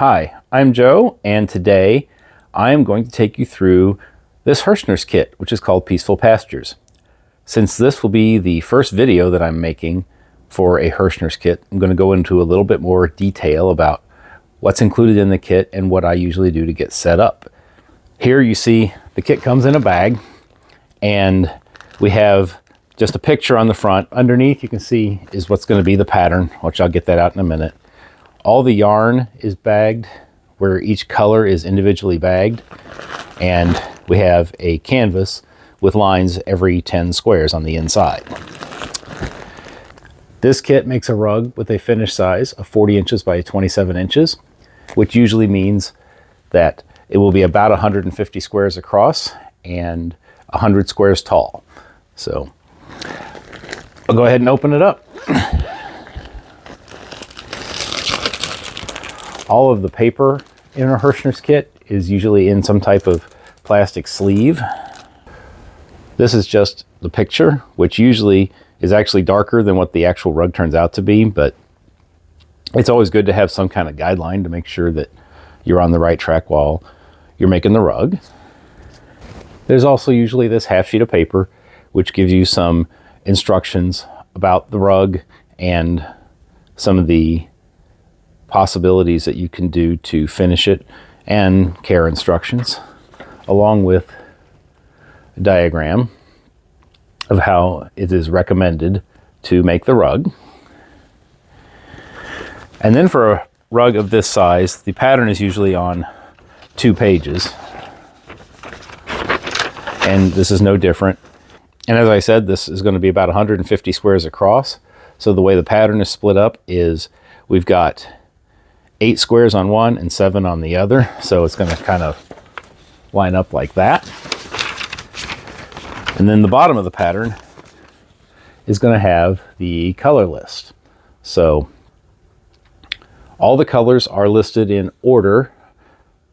Hi, I'm Joe, and today I'm going to take you through this Herrschner's kit, which is called Peaceful Pastures. Since this will be the first video that I'm making for a Herrschner's kit, I'm going to go into a little bit more detail about what's included in the kit and what I usually do to get set up. Here you see the kit comes in a bag, and we have just a picture on the front. Underneath you can see is what's going to be the pattern, which I'll get that out in a minute. All the yarn is bagged, where each color is individually bagged, and we have a canvas with lines every 10 squares on the inside. This kit makes a rug with a finished size of 40 inches by 27 inches, which usually means that it will be about 150 squares across and 100 squares tall. So I'll go ahead and open it up. All of the paper in a Herrschner's kit is usually in some type of plastic sleeve. This is just the picture, which usually is actually darker than what the actual rug turns out to be, but it's always good to have some kind of guideline to make sure that you're on the right track while you're making the rug. There's also usually this half sheet of paper, which gives you some instructions about the rug and some of the possibilities that you can do to finish it, and care instructions, along with a diagram of how it is recommended to make the rug. And then for a rug of this size, the pattern is usually on 2 pages, and this is no different. And as I said, this is going to be about 150 squares across. So the way the pattern is split up is we've got 8 squares on one and 7 on the other. So it's going to kind of line up like that. And then the bottom of the pattern is going to have the color list. So all the colors are listed in order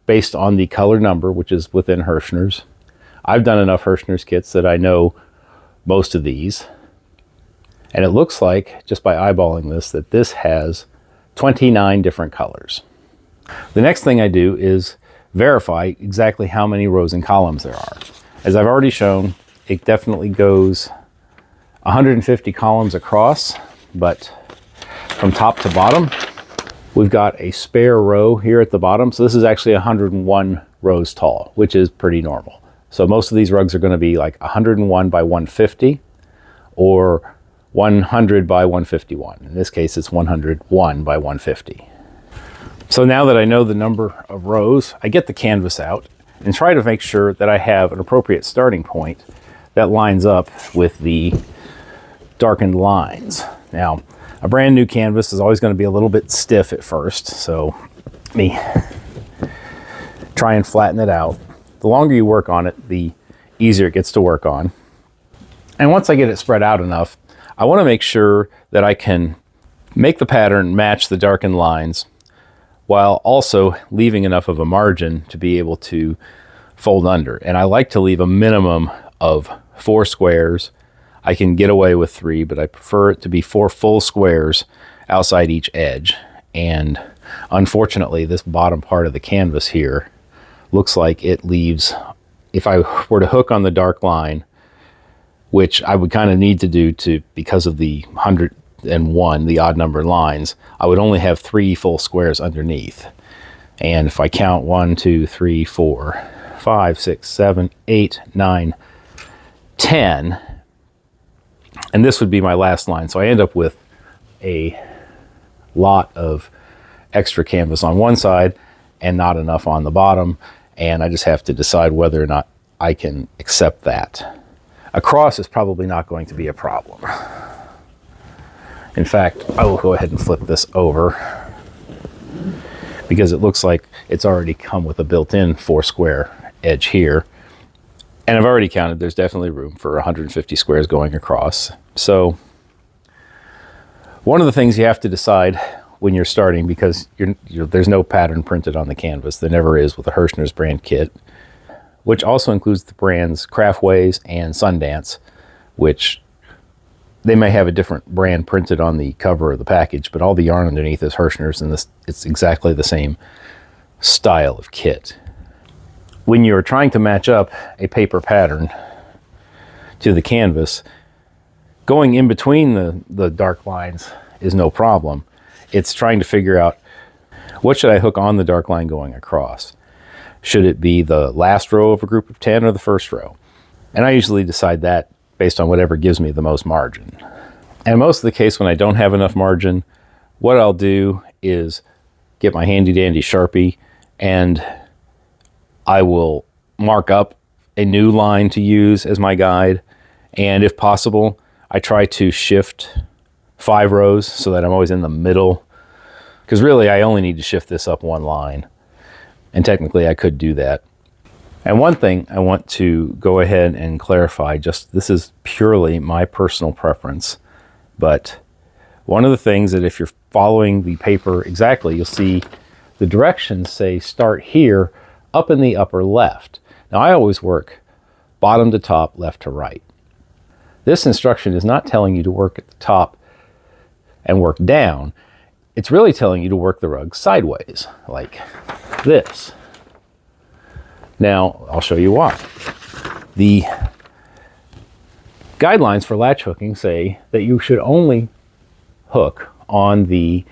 based on the color number, which is within Herrschner's. I've done enough Herrschner's kits that I know most of these. And it looks like, just by eyeballing this, that this has 29 different colors. The next thing I do is verify exactly how many rows and columns there are. As I've already shown, it definitely goes 150 columns across, but from top to bottom, we've got a spare row here at the bottom. So this is actually 101 rows tall, which is pretty normal. So most of these rugs are going to be like 101 by 150 or 100 by 151. In this case, it's 101 by 150. So now that I know the number of rows, I get the canvas out and try to make sure that I have an appropriate starting point that lines up with the darkened lines. Now, a brand new canvas is always going to be a little bit stiff at first, so let me try and flatten it out. The longer you work on it, the easier it gets to work on. And once I get it spread out enough, I want to make sure that I can make the pattern match the darkened lines while also leaving enough of a margin to be able to fold under. And I like to leave a minimum of 4 squares. I can get away with 3, but I prefer it to be 4 full squares outside each edge. And unfortunately, this bottom part of the canvas here looks like it leaves, if I were to hook on the dark line, which I would kind of need to do because of the 101, the odd number lines, I would only have 3 full squares underneath. And if I count 1, 2, 3, 4, 5, 6, 7, 8, 9, 10, and this would be my last line. So I end up with a lot of extra canvas on one side and not enough on the bottom. And I just have to decide whether or not I can accept that. Across is probably not going to be a problem. In fact, I will go ahead and flip this over because it looks like it's already come with a built-in 4 square edge here. And I've already counted, there's definitely room for 150 squares going across. So one of the things you have to decide when you're starting, because there's no pattern printed on the canvas, there never is with a Herrschner's brand kit, which also includes the brands Craftways and Sundance, which they may have a different brand printed on the cover of the package, but all the yarn underneath is Herrschner's, and it's exactly the same style of kit. When you're trying to match up a paper pattern to the canvas, going in between the dark lines is no problem. It's trying to figure out, what should I hook on the dark line going across? Should it be the last row of a group of 10 or the first row? And I usually decide that based on whatever gives me the most margin. And most of the case, when I don't have enough margin, what I'll do is get my handy dandy Sharpie and I will mark up a new line to use as my guide. And if possible, I try to shift 5 rows so that I'm always in the middle, because really I only need to shift this up 1 line. And technically I could do that. And one thing I want to go ahead and clarify, just this is purely my personal preference, but one of the things that if you're following the paper exactly, you'll see the directions say start here up in the upper left. Now I always work bottom to top, left to right. This instruction is not telling you to work at the top and work down. It's really telling you to work the rug sideways, like this. Now, I'll show you why. The guidelines for latch hooking say that you should only hook on the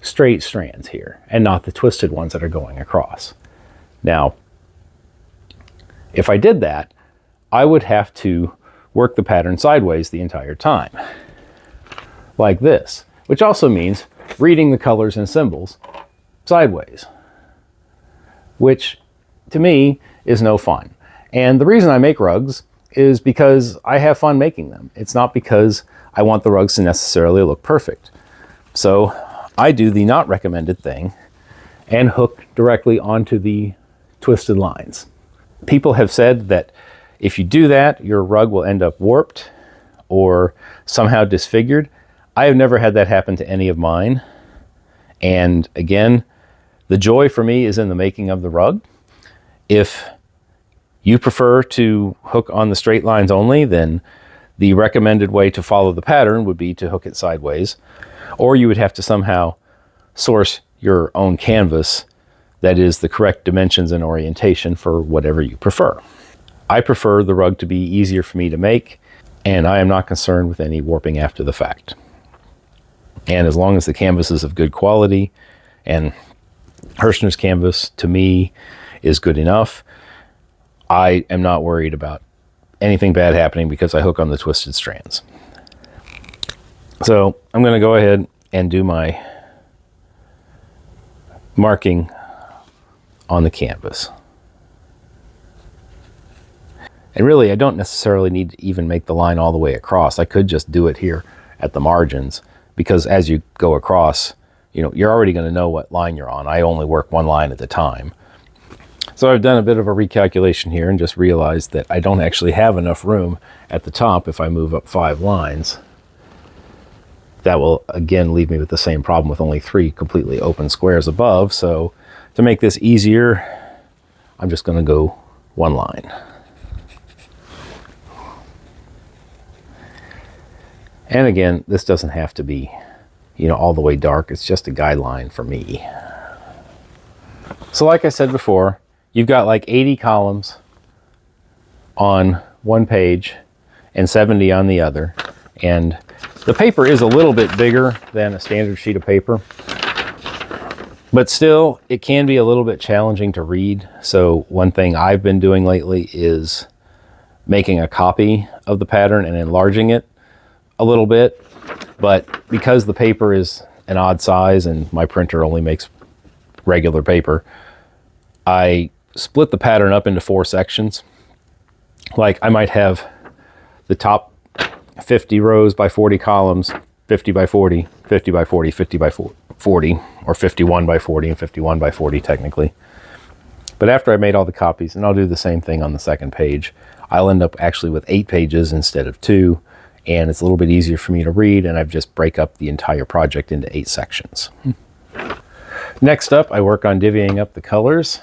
straight strands here and not the twisted ones that are going across. Now, if I did that, I would have to work the pattern sideways the entire time, like this, which also means reading the colors and symbols sideways, which to me is no fun. And the reason I make rugs is because I have fun making them. It's not because I want the rugs to necessarily look perfect. So I do the not recommended thing and hook directly onto the twisted lines. People have said that if you do that, your rug will end up warped or somehow disfigured. I have never had that happen to any of mine. And again, the joy for me is in the making of the rug. If you prefer to hook on the straight lines only, then the recommended way to follow the pattern would be to hook it sideways, or you would have to somehow source your own canvas that is the correct dimensions and orientation for whatever you prefer. I prefer the rug to be easier for me to make, and I am not concerned with any warping after the fact. And as long as the canvas is of good quality, and Herrschner's canvas to me is good enough, I am not worried about anything bad happening because I hook on the twisted strands. So I'm going to go ahead and do my marking on the canvas. And really, I don't necessarily need to even make the line all the way across. I could just do it here at the margins, because as you go across, you're already going to know what line you're on. I only work 1 line at a time. So I've done a bit of a recalculation here and just realized that I don't actually have enough room at the top if I move up 5 lines. That will again leave me with the same problem with only 3 completely open squares above. So to make this easier, I'm just going to go 1 line. And again, this doesn't have to be, all the way dark. It's just a guideline for me. So like I said before, you've got like 80 columns on one page and 70 on the other. And the paper is a little bit bigger than a standard sheet of paper, but still it can be a little bit challenging to read. So one thing I've been doing lately is making a copy of the pattern and enlarging it a little bit. But because the paper is an odd size and my printer only makes regular paper, I split the pattern up into 4 sections. Like I might have the top 50 rows by 40 columns, 50 by 40, 50 by 40, 50 by 40, or 51 by 40 and 51 by 40 technically. But after I made all the copies, and I'll do the same thing on the second page, I'll end up actually with 8 pages instead of 2, and it's a little bit easier for me to read, and I just break up the entire project into 8 sections. Next up, I work on divvying up the colors.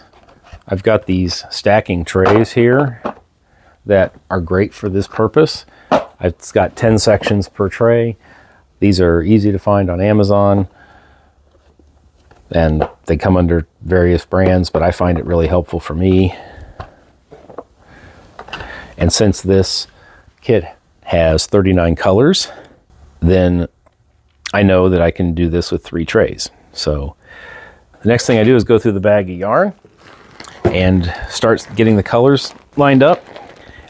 I've got these stacking trays here that are great for this purpose. It's got 10 sections per tray. These are easy to find on Amazon. and they come under various brands, but I find it really helpful for me. And since this kit has 39 colors, then I know that I can do this with 3 trays. So the next thing I do is go through the bag of yarn and start getting the colors lined up,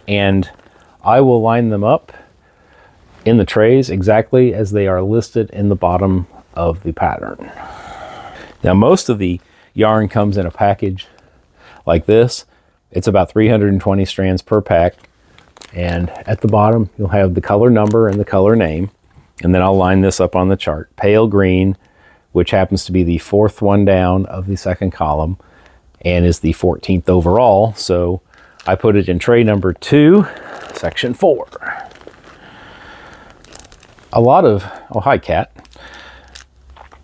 and I will line them up in the trays exactly as they are listed in the bottom of the pattern. Now, most of the yarn comes in a package like this. It's about 320 strands per pack, and at the bottom you'll have the color number and the color name, and then I'll line this up on the chart. Pale green, which happens to be the 4th one down of the 2nd column and is the 14th overall, so I put it in tray number 2, section 4. A lot of, oh hi cat,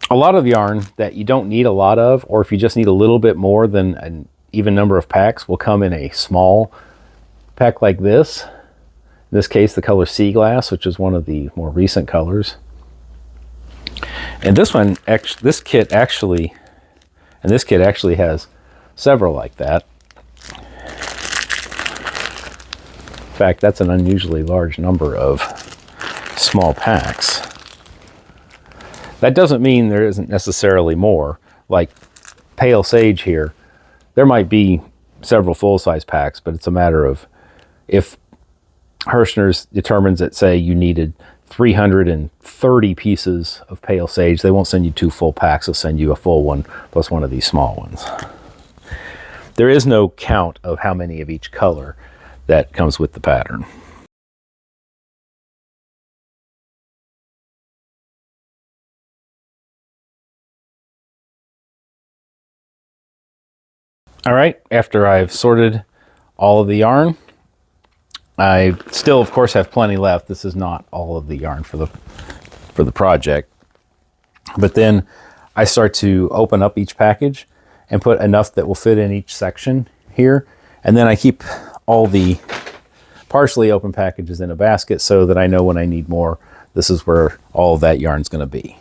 a lot of yarn that you don't need a lot of, or if you just need a little bit more than an even number of packs, will come in a small pack like this. In this case, the color Sea Glass, which is one of the more recent colors. And this one, this kit actually has several like that. In fact, that's an unusually large number of small packs. That doesn't mean there isn't necessarily more. Like Pale Sage here, there might be several full-size packs, but it's a matter of if Herrschner's determines that, say, you needed 330 pieces of Pale Sage, they won't send you 2 full packs, they'll send you a full one plus one of these small ones. There is no count of how many of each color that comes with the pattern. All right, after I've sorted all of the yarn, I still, of course, have plenty left. This is not all of the yarn for the project. But then I start to open up each package and put enough that will fit in each section here. And then I keep all the partially open packages in a basket so that I know when I need more, this is where all of that yarn is going to be.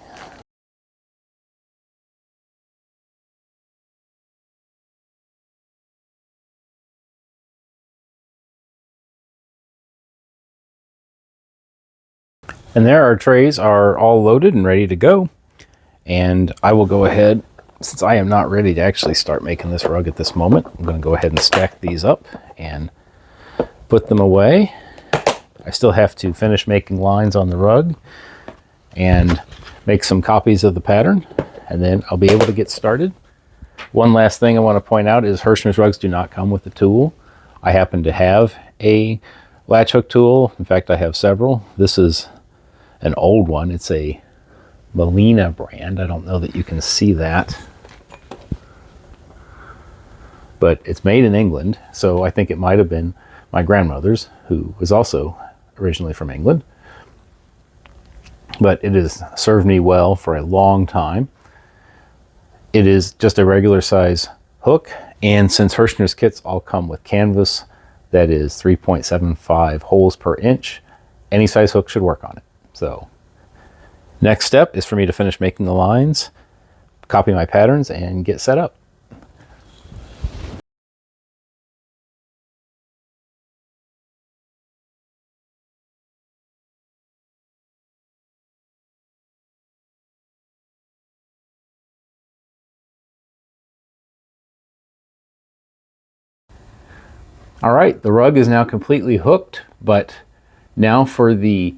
And there, our trays are all loaded and ready to go. And I will go ahead, since I am not ready to actually start making this rug at this moment, I'm going to go ahead and stack these up and put them away. I still have to finish making lines on the rug and make some copies of the pattern, and then I'll be able to get started. One last thing I want to point out is Herrschner's rugs do not come with a tool. I happen to have a latch hook tool. In fact, I have several. This is an old one. It's a Molina brand. I don't know that you can see that, but it's made in England, so I think it might have been my grandmother's, who was also originally from England. But it has served me well for a long time. It is just a regular size hook, and since Herrschner's kits all come with canvas that is 3.75 holes per inch, any size hook should work on it. So next step is for me to finish making the lines, copy my patterns, and get set up. All right, the rug is now completely hooked, but now for the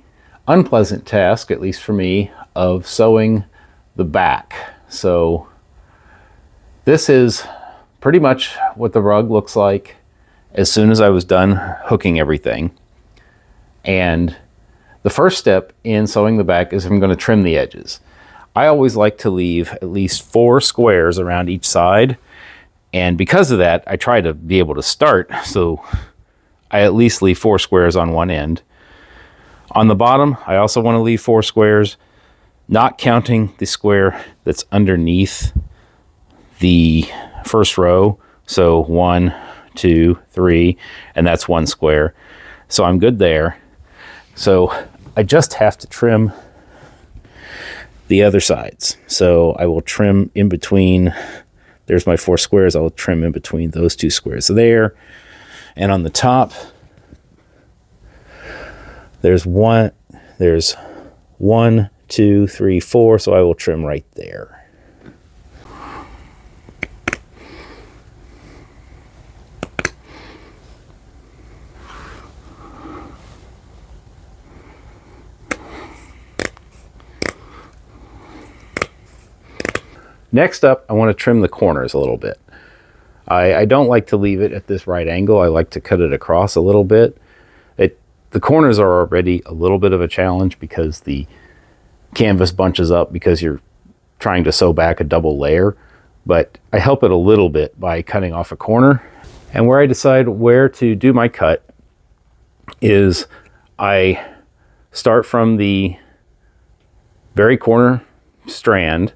unpleasant task, at least for me, of sewing the back. So this is pretty much what the rug looks like as soon as I was done hooking everything. And the first step in sewing the back is I'm going to trim the edges. I always like to leave at least 4 squares around each side, and because of that, I try to be able to start so I at least leave 4 squares on one end. On the bottom, I also want to leave 4 squares, not counting the square that's underneath the first row. So 1, 2, 3, and that's 1 square. So I'm good there. So I just have to trim the other sides. So I will trim in between. There's my 4 squares. I'll trim in between those 2 squares there. And on the top, there's 1, 2, 3, 4. So I will trim right there. Next up, I want to trim the corners a little bit. I don't like to leave it at this right angle. I like to cut it across a little bit. The corners are already a little bit of a challenge because the canvas bunches up because you're trying to sew back a double layer. But I help it a little bit by cutting off a corner. And where I decide where to do my cut is I start from the very corner strand,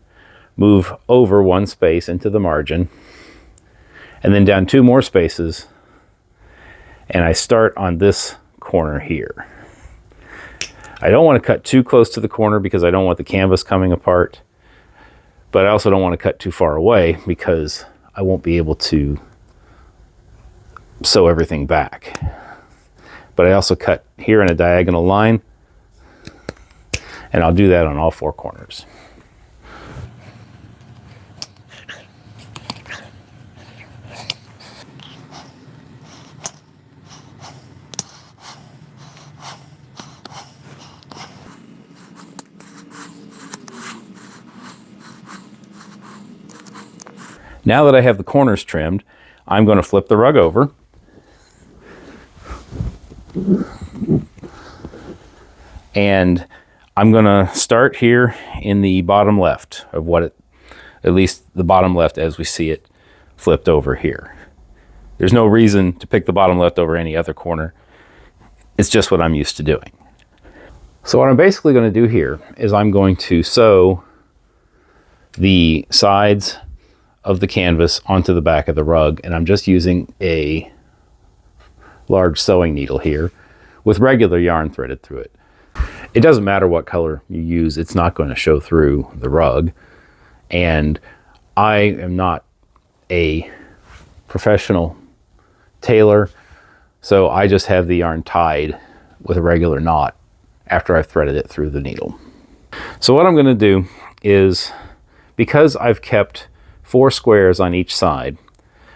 move over 1 space into the margin, and then down 2 more spaces, and I start on this corner here. I don't want to cut too close to the corner because I don't want the canvas coming apart, but I also don't want to cut too far away because I won't be able to sew everything back. But I also cut here in a diagonal line, and I'll do that on all 4 corners. Now that I have the corners trimmed, I'm going to flip the rug over. And I'm going to start here in the bottom left of at least the bottom left as we see it flipped over here. There's no reason to pick the bottom left over any other corner. It's just what I'm used to doing. So what I'm basically going to do here is I'm going to sew the sides of the canvas onto the back of the rug, and I'm just using a large sewing needle here with regular yarn threaded through it. It doesn't matter what color you use, it's not going to show through the rug. And I am not a professional tailor, so I just have the yarn tied with a regular knot after I've threaded it through the needle. So what I'm going to do is, because I've kept 4 squares on each side,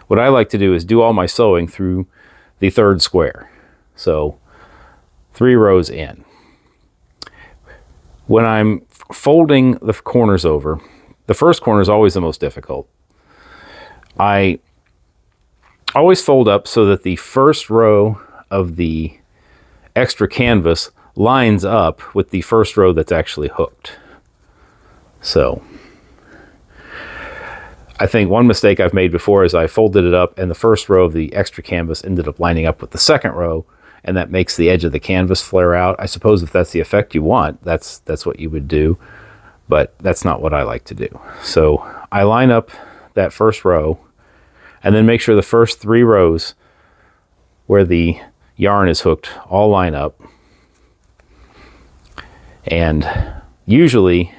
what I like to do is do all my sewing through the 3rd square. So 3 rows in. When I'm folding the corners over, the first corner is always the most difficult. I always fold up so that the first row of the extra canvas lines up with the first row that's actually hooked. So I think one mistake I've made before is I folded it up and the first row of the extra canvas ended up lining up with the second row, and that makes the edge of the canvas flare out. I suppose if that's the effect you want, that's what you would do, but that's not what I like to do. So I line up that first row and then make sure the first 3 rows where the yarn is hooked all line up. And usually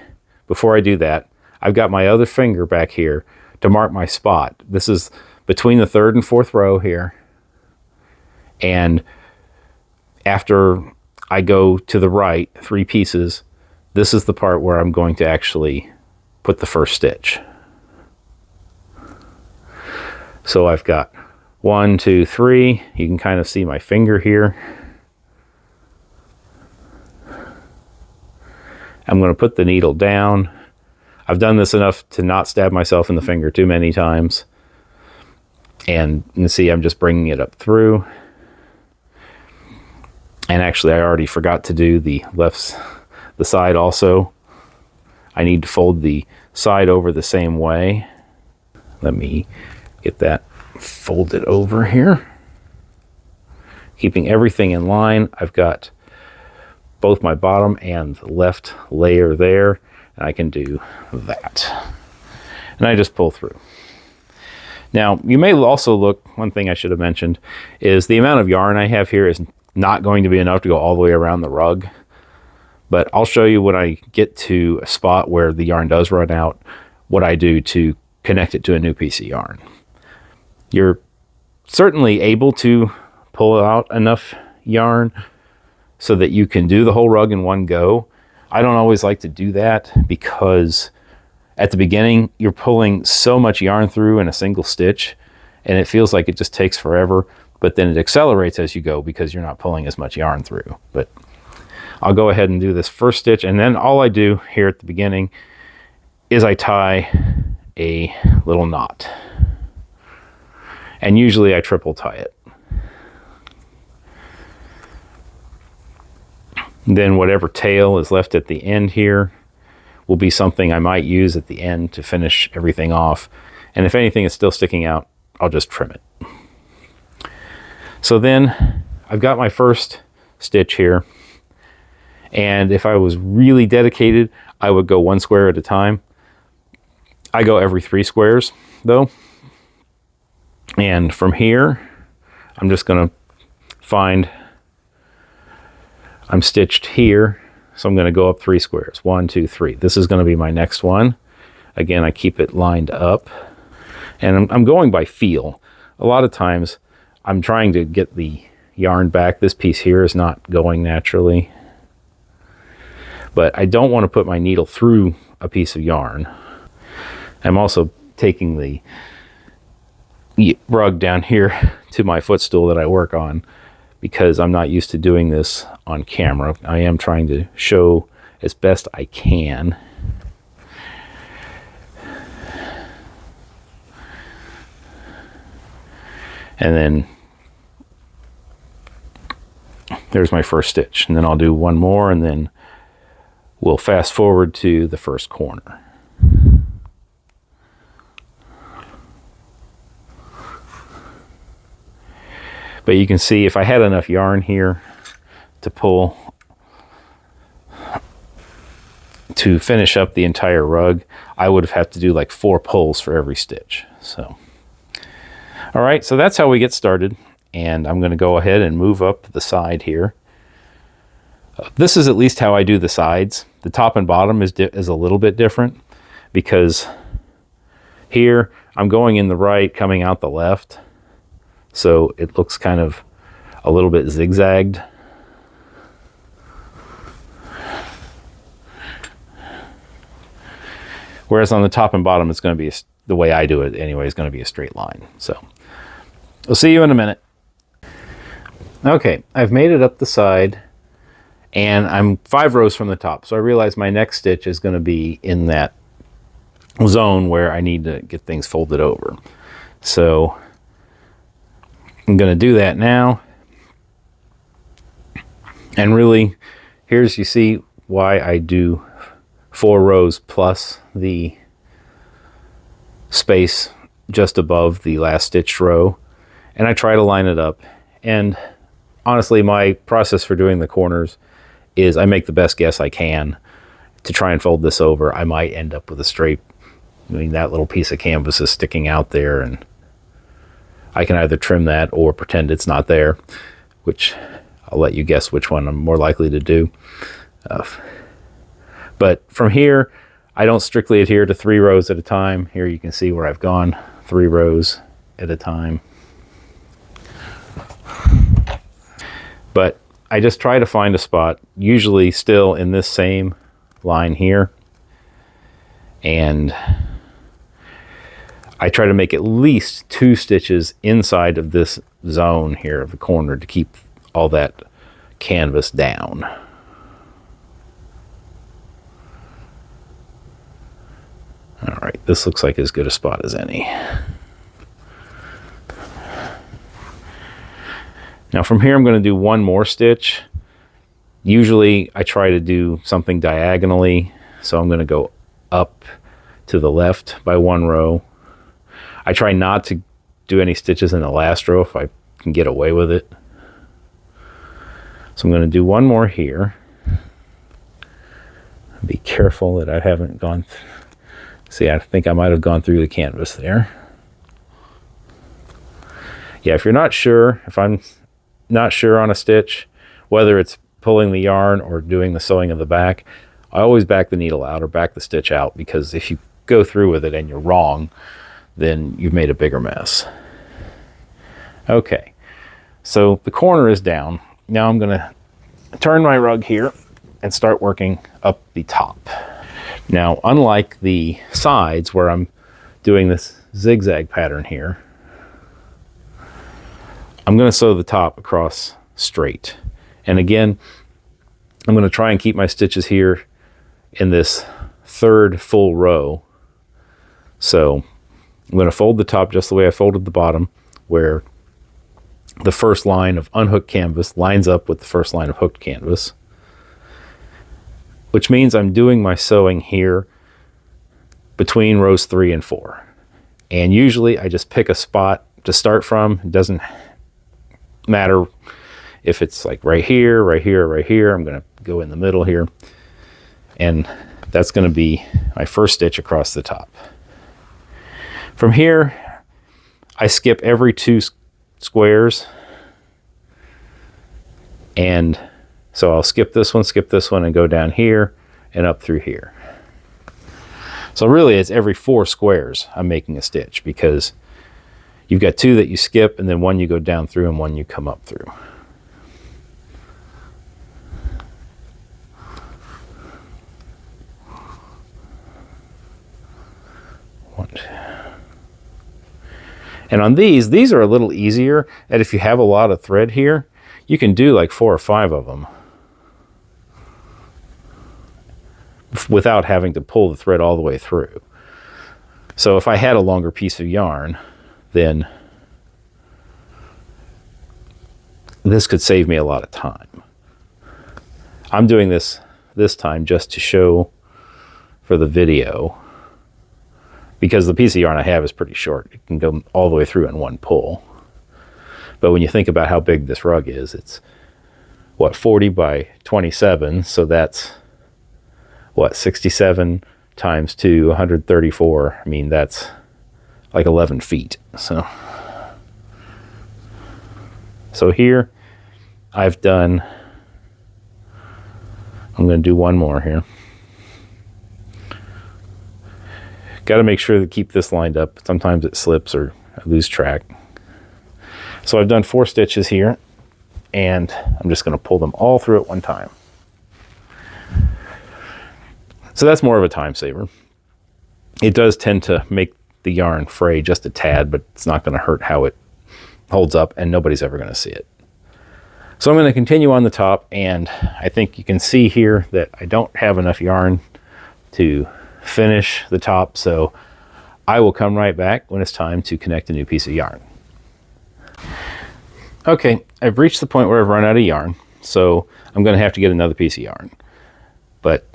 before I do that, I've got my other finger back here to mark my spot. This is between the 3rd and 4th row here. And after I go to the right 3 pieces, this is the part where I'm going to actually put the first stitch. So I've got 1, 2, 3. You can kind of see my finger here. I'm going to put the needle down. I've done this enough to not stab myself in the finger too many times. And you can see I'm just bringing it up through. And actually I already forgot to do the side also. I need to fold the side over the same way. Let me get that folded over here. Keeping everything in line, I've got both my bottom and left layer there. And I can do that. And I just pull through. Now, you may also look, one thing I should have mentioned, is the amount of yarn I have here is not going to be enough to go all the way around the rug. But I'll show you when I get to a spot where the yarn does run out, what I do to connect it to a new piece of yarn. You're certainly able to pull out enough yarn so that you can do the whole rug in one go. I don't always like to do that because at the beginning you're pulling so much yarn through in a single stitch and it feels like it just takes forever, but then it accelerates as you go because you're not pulling as much yarn through. But I'll go ahead and do this first stitch, and then all I do here at the beginning is I tie a little knot, and usually I triple tie it. Then whatever tail is left at the end here will be something I might use at the end to finish everything off. And if anything is still sticking out, I'll just trim it. So then I've got my first stitch here. And if I was really dedicated, I would go 1 square at a time. I go every 3 squares though. And from here, I'm just gonna find, I'm stitched here, so I'm going to go up 3 squares. 1, 2, 3. This is going to be my next one. Again, I keep it lined up, and I'm going by feel. A lot of times I'm trying to get the yarn back. This piece here is not going naturally, but I don't want to put my needle through a piece of yarn. I'm also taking the rug down here to my footstool that I work on, because I'm not used to doing this on camera. I am trying to show as best I can. And then there's my first stitch. And then I'll do one more, and then we'll fast forward to the first corner. But you can see if I had enough yarn here to pull to finish up the entire rug, I would have had to do like 4 pulls for every stitch. So, all right, so that's how we get started. And I'm going to go ahead and move up the side here. This is at least how I do the sides. The top and bottom is a little bit different, because here I'm going in the right, coming out the left. So it looks kind of a little bit zigzagged. Whereas on the top and bottom, it's going to be, the way I do it anyway, is going to be a straight line. So we'll see you in a minute. Okay, I've made it up the side, and I'm 5 rows from the top. So I realize my next stitch is going to be in that zone where I need to get things folded over. So I'm going to do that now. And really, here's, you see why I do 4 rows plus the space just above the last stitched row. And I try to line it up. And honestly, my process for doing the corners is I make the best guess I can to try and fold this over. I might end up with a straight, I mean, that little piece of canvas is sticking out there, and I can either trim that or pretend it's not there, which I'll let you guess which one I'm more likely to do. But from here, I don't strictly adhere to 3 rows at a time. Here you can see where I've gone 3 rows at a time. But I just try to find a spot, usually still in this same line here, and I try to make at least 2 stitches inside of this zone here of the corner to keep all that canvas down. All right, this looks like as good a spot as any. Now from here, I'm going to do 1 more stitch. Usually I try to do something diagonally, so I'm going to go up to the left by 1 row. I try not to do any stitches in the last row if I can get away with it. So I'm going to do 1 more here. Be careful that I haven't gone. See, I think I might have gone through the canvas there. Yeah, if you're not sure, if I'm not sure on a stitch, whether it's pulling the yarn or doing the sewing of the back, I always back the needle out or back the stitch out, because if you go through with it and you're wrong, then you've made a bigger mess. Okay, so the corner is down. Now I'm gonna turn my rug here and start working up the top. Now, unlike the sides where I'm doing this zigzag pattern here, I'm going to sew the top across straight. And again, I'm going to try and keep my stitches here in this third full row. So I'm going to fold the top just the way I folded the bottom, where the first line of unhooked canvas lines up with the first line of hooked canvas, which means I'm doing my sewing here between rows 3 and 4. And usually I just pick a spot to start from. It doesn't matter if it's like right here, right here, right here. I'm going to go in the middle here. And that's going to be my first stitch across the top. From here, I skip every 2 squares. And so I'll skip this one, and go down here and up through here. So really it's every 4 squares I'm making a stitch, because you've got 2 that you skip, and then 1 you go down through and 1 you come up through. And on these are a little easier, and if you have a lot of thread here, you can do like 4 or 5 of them without having to pull the thread all the way through. So if I had a longer piece of yarn, then this could save me a lot of time. I'm doing this time just to show for the video, because the piece of yarn I have is pretty short. It can go all the way through in 1 pull. But when you think about how big this rug is, it's what, 40 by 27, so that's what, 67 times 2, 134. I mean, that's like 11 feet. So here I've done, I'm going to do 1 more here. Got to make sure to keep this lined up. Sometimes it slips or I lose track. So I've done 4 stitches here, and I'm just going to pull them all through at one time. So that's more of a time saver. It does tend to make the yarn fray just a tad, but it's not going to hurt how it holds up, and nobody's ever going to see it. So I'm going to continue on the top, and I think you can see here that I don't have enough yarn to finish the top, so I will come right back when it's time to connect a new piece of yarn. Okay, I've reached the point where I've run out of yarn, so I'm going to have to get another piece of yarn. But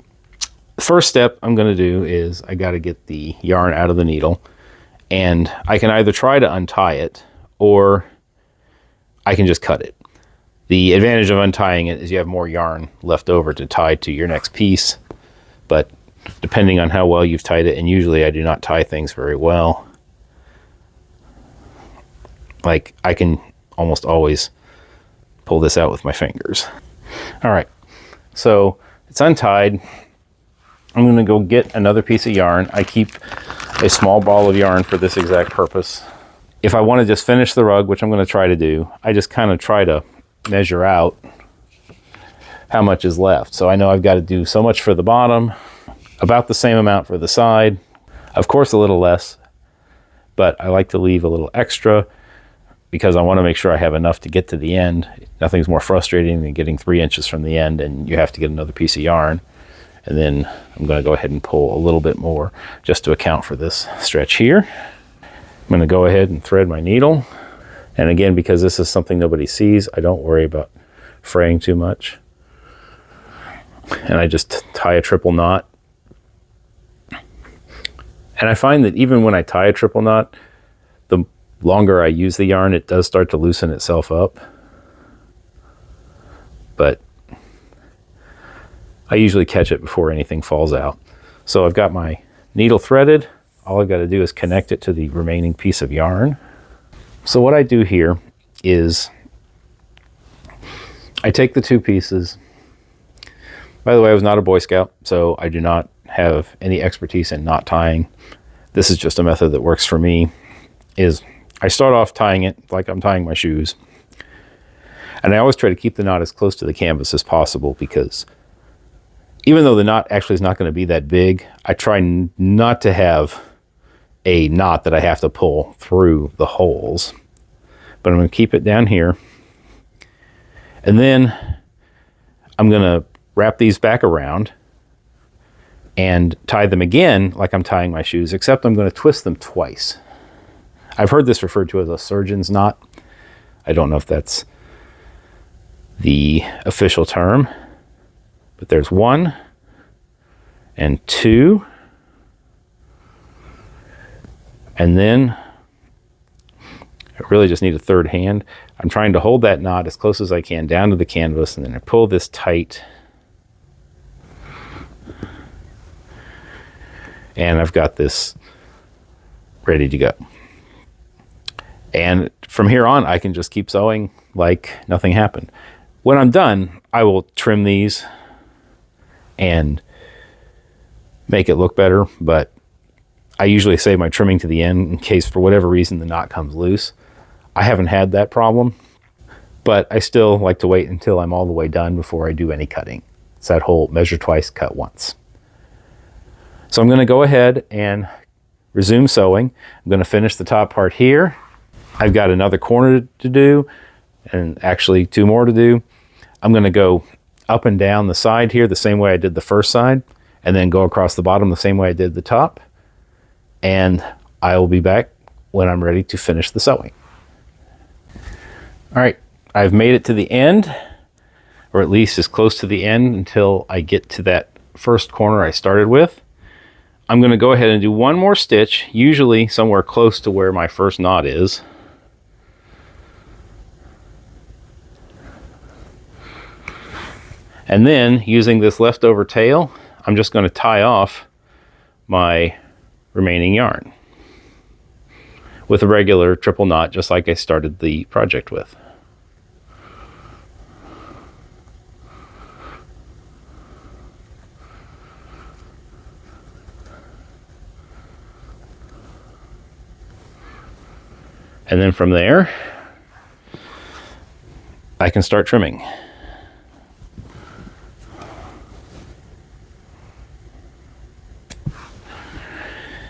the first step I'm going to do is I got to get the yarn out of the needle, and I can either try to untie it or I can just cut it. The advantage of untying it is you have more yarn left over to tie to your next piece, but depending on how well you've tied it, and usually I do not tie things very well, like I can almost always pull this out with my fingers. All right, so it's untied. I'm going to go get another piece of yarn. I keep a small ball of yarn for this exact purpose. If I want to just finish the rug, which I'm going to try to do, I just kind of try to measure out how much is left. So I know I've got to do so much for the bottom, about the same amount for the side, of course a little less, but I like to leave a little extra because I want to make sure I have enough to get to the end. Nothing's more frustrating than getting 3 inches from the end and you have to get another piece of yarn. And then I'm going to go ahead and pull a little bit more just to account for this stretch here. I'm going to go ahead and thread my needle. And again, because this is something nobody sees, I don't worry about fraying too much. And I just tie a triple knot. And I find that even when I tie a triple knot, the longer I use the yarn, it does start to loosen itself up. But I usually catch it before anything falls out. So I've got my needle threaded. All I've got to do is connect it to the remaining piece of yarn. So what I do here is I take the 2 pieces By the way, I was not a Boy Scout, so I do not have any expertise in knot tying. This is just a method that works for me. Is I start off tying it like I'm tying my shoes. And I always try to keep the knot as close to the canvas as possible, because even though the knot actually is not going to be that big, I try not to have a knot that I have to pull through the holes. But I'm going to keep it down here. And then I'm going to wrap these back around and tie them again like I'm tying my shoes, except I'm going to twist them twice. I've heard this referred to as a surgeon's knot. I don't know if that's the official term, but there's 1 and 2, and then I really just need a third hand. I'm trying to hold that knot as close as I can down to the canvas, and then I pull this tight, and I've got this ready to go. And from here on, I can just keep sewing like nothing happened. When I'm done, I will trim these and make it look better, but I usually save my trimming to the end in case for whatever reason the knot comes loose. I haven't had that problem, but I still like to wait until I'm all the way done before I do any cutting. It's that whole measure twice, cut once. So I'm going to go ahead and resume sewing. I'm going to finish the top part here. I've got another corner to do, and actually 2 more to do. I'm going to go up and down the side here the same way I did the first side, and then go across the bottom the same way I did the top. And I will be back when I'm ready to finish the sewing. All right, I've made it to the end, or at least as close to the end until I get to that first corner I started with. I'm going to go ahead and do 1 more stitch, usually somewhere close to where my first knot is. And then, using this leftover tail, I'm just going to tie off my remaining yarn with a regular triple knot, just like I started the project with. And then from there, I can start trimming.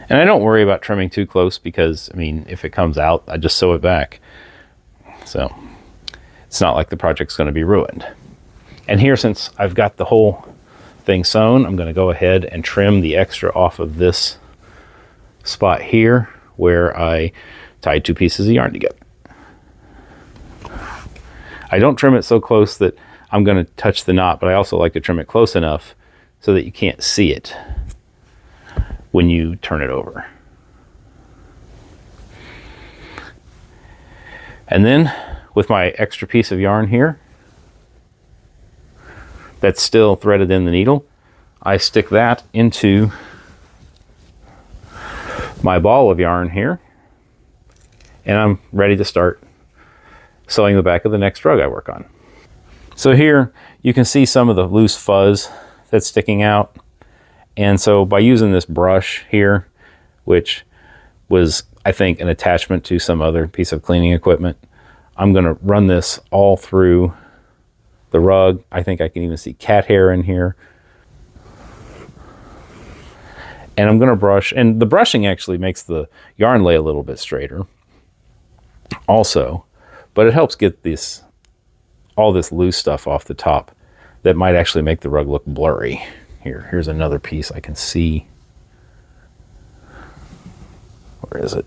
And I don't worry about trimming too close because, I mean, if it comes out, I just sew it back. So it's not like the project's going to be ruined. And here, since I've got the whole thing sewn, I'm going to go ahead and trim the extra off of this spot here where I tied 2 pieces of yarn together. I don't trim it so close that I'm going to touch the knot, but I also like to trim it close enough so that you can't see it when you turn it over. And then with my extra piece of yarn here that's still threaded in the needle, I stick that into my ball of yarn here, and I'm ready to start sewing the back of the next rug I work on. So here you can see some of the loose fuzz that's sticking out. And so by using this brush here, which was, I think, an attachment to some other piece of cleaning equipment, I'm going to run this all through the rug. I think I can even see cat hair in here. And I'm going to brush, and the brushing actually makes the yarn lay a little bit straighter also, but it helps get this, all this loose stuff off the top that might actually make the rug look blurry. Here's another piece I can see. Where is it?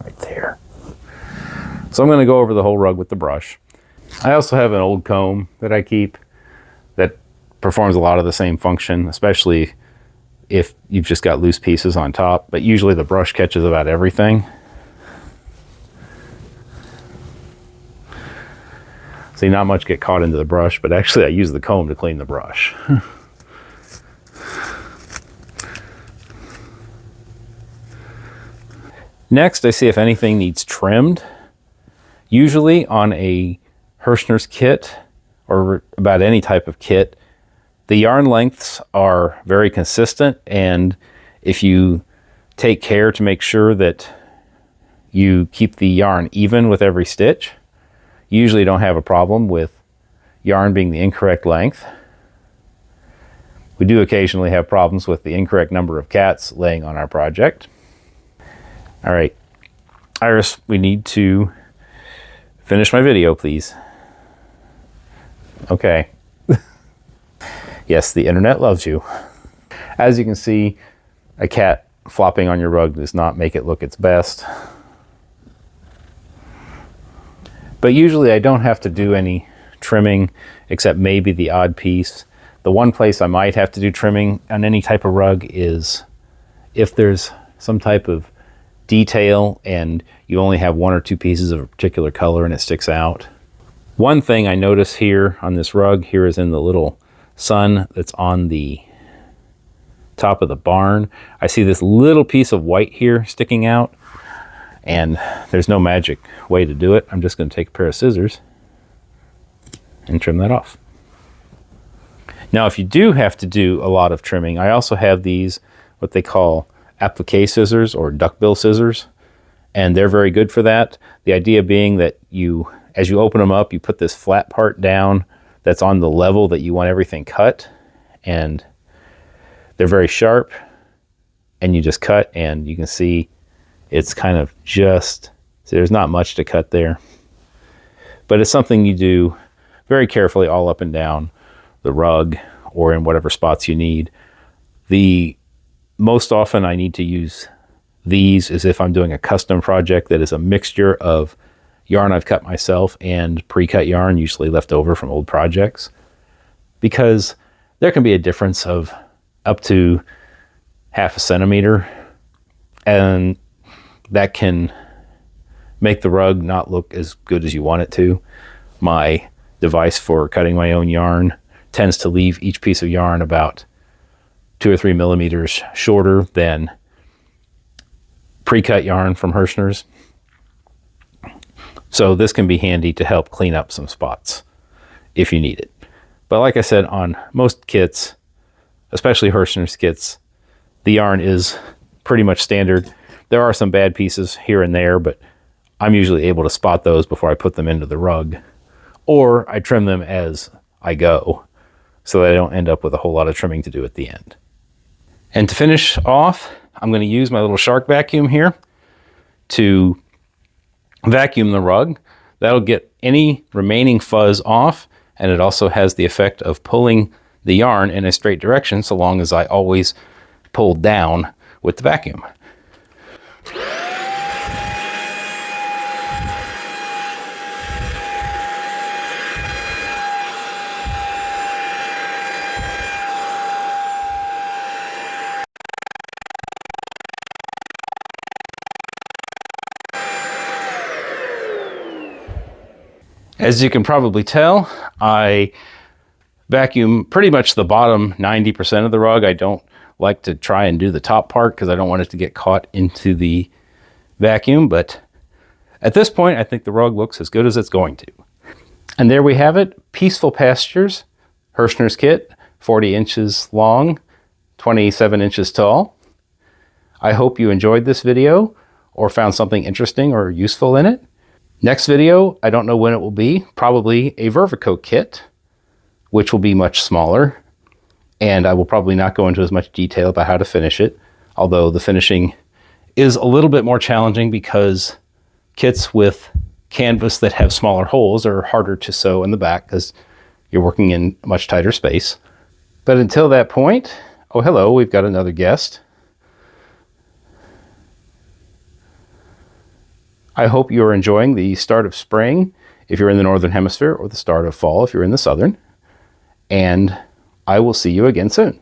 Right there. So I'm going to go over the whole rug with the brush. I also have an old comb that I keep that performs a lot of the same function, especially if you've just got loose pieces on top, but usually the brush catches about everything. See, not much get caught into the brush, but actually I use the comb to clean the brush. Next, I see if anything needs trimmed. Usually on a Herrschner's kit, or about any type of kit, The yarn lengths are very consistent, and if you take care to make sure that you keep the yarn even with every stitch, you usually don't have a problem with yarn being the incorrect length. We do occasionally have problems with the incorrect number of cats laying on our project. All right, Iris, we need to finish my video, please. Okay. Yes, the internet loves you. As you can see, a cat flopping on your rug does not make it look its best. But usually I don't have to do any trimming except maybe the odd piece. The one place I might have to do trimming on any type of rug is if there's some type of detail and you only have one or two pieces of a particular color and it sticks out. One thing I notice here on this rug here is in the little sun that's on the top of the barn. I see this little piece of white here sticking out, and there's no magic way to do it. I'm just going to take a pair of scissors and trim that off. Now, if you do have to do a lot of trimming, I also have these, what they call applique scissors or duckbill scissors, and they're very good for that. The idea being that as you open them up, you put this flat part down that's on the level that you want everything cut, and they're very sharp, and you just cut, and you can see it's kind of just, so there's not much to cut there. But it's something you do very carefully all up and down the rug or in whatever spots you need. The most often I need to use these is if I'm doing a custom project that is a mixture of yarn I've cut myself and pre-cut yarn, usually left over from old projects, because there can be a difference of up to ½ centimeter, and that can make the rug not look as good as you want it to. My device for cutting my own yarn tends to leave each piece of yarn about 2 or 3 millimeters shorter than pre-cut yarn from Herrschner's. So this can be handy to help clean up some spots if you need it. But like I said, on most kits, especially Herrschner's kits, the yarn is pretty much standard. There are some bad pieces here and there, but I'm usually able to spot those before I put them into the rug, or I trim them as I go so that I don't end up with a whole lot of trimming to do at the end. And to finish off, I'm going to use my little shark vacuum here to vacuum the rug. That'll get any remaining fuzz off, and it also has the effect of pulling the yarn in a straight direction so long as I always pull down with the vacuum. As you can probably tell, I vacuum pretty much the bottom 90% of the rug. I don't like to try and do the top part because I don't want it to get caught into the vacuum, but at this point I think the rug looks as good as it's going to. And there we have it, Peaceful Pastures Herrschner's kit, 40 inches long, 27 inches tall. I hope you enjoyed this video or found something interesting or useful in it. Next video, I don't know when it will be, probably a Vervico kit, which will be much smaller, and I will probably not go into as much detail about how to finish it, although the finishing is a little bit more challenging because kits with canvas that have smaller holes are harder to sew in the back because you're working in much tighter space. But until that point, oh hello, we've got another guest. I hope you are enjoying the start of spring if you're in the northern hemisphere, or the start of fall if you're in the southern. And I will see you again soon.